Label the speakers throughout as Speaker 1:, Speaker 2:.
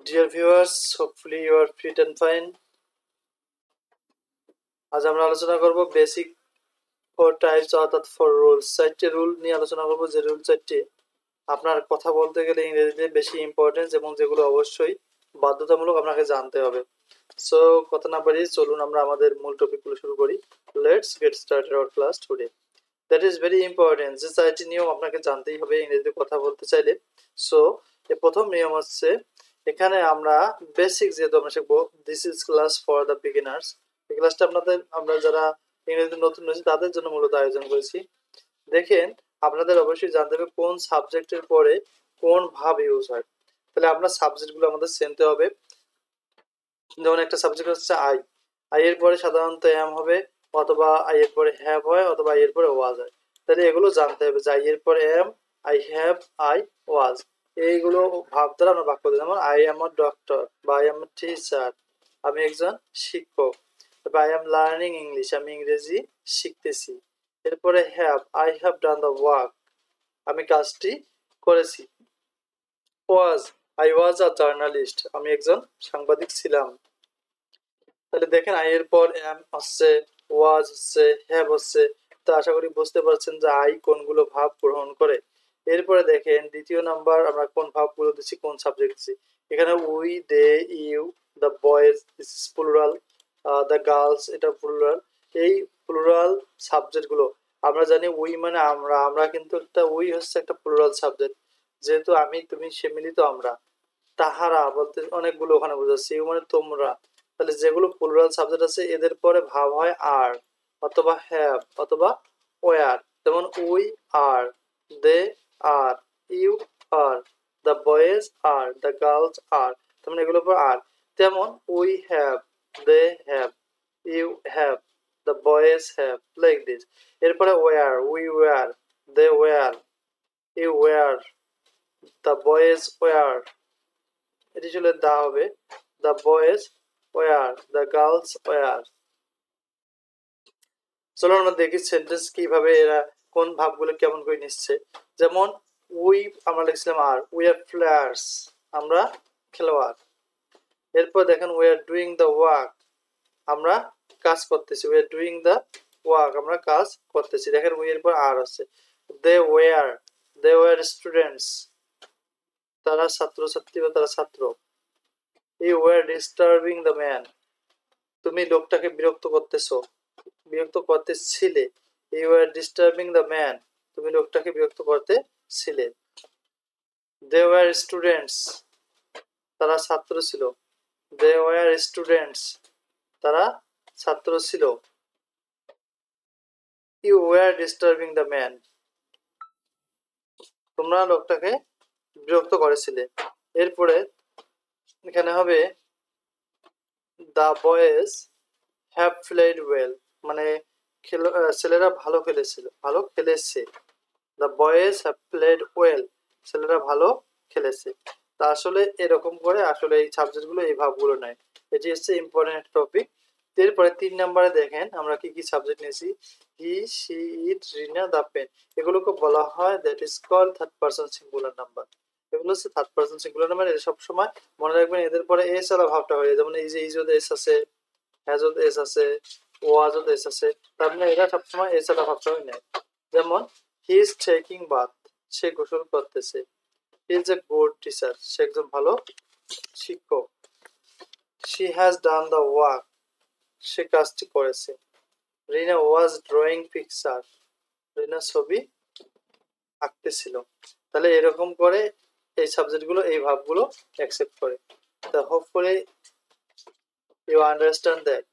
Speaker 1: Dear viewers, hopefully you are fit and fine. আজ আমরা আলোচনা করব বেসিক ফোর টাইপস অর্থাৎ ফোর রুলস। চারটি রুল নিয়ে আলোচনা করব, যে রুল চারটি আপনার কথা বলতে গেলে ইংরেজিতে বেশি ইম্পর্টেন্স এবং যেগুলো অবশ্যই বাধ্যতামূলক আপনাকে জানতে হবে। সো কথা না বাড়িয়ে চলুন আমরা আমাদের মূল টপিকগুলো শুরু করি। Let's get started our class today. That is very important, যে চারটি নিয়ম আপনাকে জানতেই হবে ইংরেজিতে কথা বলতে চাইলে। সো এর প্রথম নিয়ম হচ্ছে, এখানে আমরা বেসিক যেহেতু আমরা শিখবো, this is class for the beginners. এই ক্লাসটা আমরা যারা ইংরেজিতে নতুন রয়েছে তাদের জন্য মূলত আয়োজন করেছি। দেখেন, আপনাদের অবশ্যই জানতে হবে কোন সাবজেক্টের পরে কোন ভাব ইউজ হয়। তাহলে আপনার সাবজেক্টগুলো আমাদের চিনতে হবে। যেমন একটা সাবজেক্ট হচ্ছে আই, আই এর পরে সাধারণত এম হবে, অথবা আই এর পরে হ্যাভ হয়, অথবা আই এর পরে ওয়াজ হয়। তাহলে এগুলো জানতে হবে যে আই এর পরে am, I have, I was, এইগুলো ভাব দ্বারা আমরা বাক্য দিই। যেমন আই এম আ ডক্টর বা আই এম আ টিচার, আমি একজন শিক্ষক। বা আই এম লার্নিং ইংলিশ, আমি ইংরেজি শিখতেছি। এরপরে have, I have done the work, আমি কাজটি করেছি। ওয়াজ, আই ওয়াজ আ জার্নালিস্ট, আমি একজন সাংবাদিক ছিলাম। তাহলে দেখেন, আই এর পর এম হচ্ছে, ওয়াজ হচ্ছে, হ্যাভ হচ্ছে। তো আশা করি বুঝতে পারছেন যে আই কোনগুলো ভাব গ্রহণ করে। এরপরে দেখেন দ্বিতীয় নাম্বার আমরা কোন ভাবগুলো দিচ্ছি, কোন সাবজেক্ট দিচ্ছি। এখানে we, they, you, the boys, this is plural, the girls, এটা প্লুরাল। এই প্লুরাল সাবজেক্টগুলো আমরা জানি, উই মানে আমরা, আমরা কিন্তু একটা, উই হচ্ছে একটা প্লুরাল সাবজেক্ট। যেহেতু আমি, তুমি, সে মিলিত আমরা। তাহারা বলতে অনেকগুলো ওখানে বোঝাচ্ছে, ইউ মানে তোমরা। তাহলে যেগুলো প্লুরাল সাবজেক্ট আছে এদের পরে ভাব হয় আর, অথবা হ্যাভ, অথবা ওয়ার। যেমন we are, they are, you are, the boys are, the girls are. তেমন এগুলোর পর আর। যেমন we have, they have, you have, the boys have, like this. এরপরে were, we were, they were, you were, the boys were. এটি চলে দা হবে, the boys were, the girls were. চলো আমরা দেখি সেন্টেন্স কিভাবে এরা কোন ভাবগুলো কেমন করে নিচ্ছে। যেমন উই আমরা লিখছিলাম আর, উই আর প্লেয়ার্স, আমরা খেলোয়াড়। এরপর দেখেন we are doing the work, আমরা কাজ করতেছি। We are doing the work, আমরা কাজ করতেছি। দেখেন উই এর পর আর আছে। দে ওয়ার স্টুডেন্টস, তারা ছাত্রছাত্রী বা তারা ছাত্র। You were disturbing the man, তুমি লোকটাকে বিরক্ত করতেছো, বিরক্ত করতেছিলে। You are disturbing the man, তুমি লোকটাকে বিরক্ত করতেছিলে। দে ওয়ার স্টুডেন্টস, তারা ছাত্র ছিল। দে ওয়ার স্টুডেন্টস, তারা ছাত্র ছিল। You were disturbing the man, তোমরা লোকটাকে বিরক্ত করেছিলে। এরপরে এখানে হবে the boys have played well, মানে ছেলেরা ভালো খেলেছিল, ভালো খেলেছে। The boys have played well, ছেলেরা ভালো খেলেছে। তা আসলে এরকম করে আসলে এই সাবজেক্টগুলো, এই ভাবগুলো নেয়। এটি হচ্ছে ইম্পর্টেন্ট টপিক। এরপরে 3 নম্বরে দেখেন আমরা কি কি সাবজেক্ট নিয়েছি। He, she, it, Rina, the pen, এগুলোকে বলা হয় that is called third person singular number. এগুলো হচ্ছে থার্ড পারসন সিঙ্গুলার নাম্বার। এটা সবসময় মনে রাখবেন, এদের পরে এস আলা ভাবটা হয়ে যায়। যেমন এই যে ইজোদ এস আছে, হ্যাজোদ এস আছে, ওয়াজোদ এস আছে, তার মানে এরা সবসময় এস আলা ভাবটা হয়ে নেয়। যেমন হি ইজ টেকিং বাথ, সে গোসল করতেছে। He is a good teacher, সে একজন ভালো শিক্ষক। She has done the work, সে কাজটি করেছে। রিনা ওয়াজ ড্রয়িং পিকচার, রিনা ছবি আঁকতেছিল। তাহলে এরকম করে এই সাবজেক্টগুলো, এই ভাবগুলো অ্যাকসেপ্ট করে। তো হোপফুলি ইউ আন্ডারস্ট্যান্ড দ্যাট।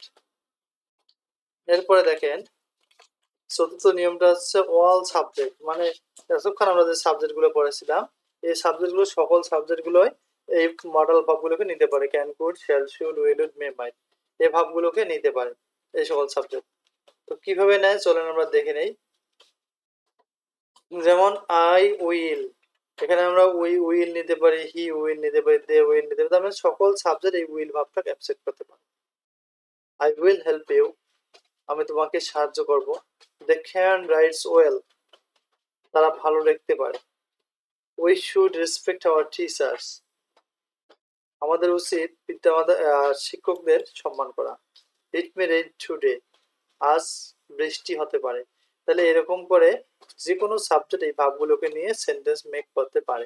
Speaker 1: এরপরে দেখেন চতুর্থ নিয়মটা হচ্ছে অল সাবজেক্ট, মানে এতক্ষণ আমরা যে সাবজেক্টগুলো পড়েছিলাম এই সাবজেক্টগুলো, সকল সাবজেক্টগুলোই এই মডেল ভাবগুলোকে নিতে পারে। Can, could, shall, should, will, would, may, might, এই ভাবগুলোকে নিতে পারে এই সকল সাবজেক্ট। তো কিভাবে নেয় চলেন আমরা দেখে নেই। যেমন আই উইল, এখানে আমরা উইল নিতে পারি, হি উইল নিতে পারি, দে উইল নিতে পারি। তার মানে সকল সাবজেক্ট এই উইল ভাবটাকে অ্যাকসেপ্ট করতে পারে। আই উইল হেল্প ইউ, আমি তোমাকে সাহায্য করব। দে ক্যান রাইটস ওয়েল, তারা ভালো লিখতে পারে। We should respect our teachers, আমাদের উচিত পিতামাতা শিক্ষকদের সম্মান করা। ইট মে রেইন টুডে, আজ বৃষ্টি হতে পারে। তাহলে এরকম করে যে কোনো সাবজেক্ট এই ভাবগুলোকে নিয়ে সেন্টেন্স মেক করতে পারে।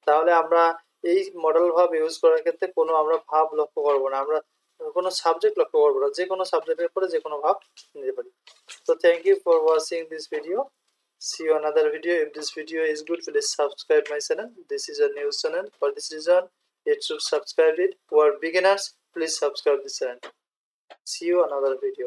Speaker 1: তাহলে আমরা এই মডেল ভাব ইউজ করার ক্ষেত্রে কোনো আমরা ভাব লক্ষ্য করব না, আমরা কোনো সাবজেক্ট লক্ষ্য করবো না, যে কোনো সাবজেক্টের পরে যে কোনো ভাব নিতে পারি। So thank you for watching this video. See you another video. If this video is good, please subscribe my channel. This is a new channel. For this reason, it should subscribe it. For beginners, please subscribe this channel. See you another video.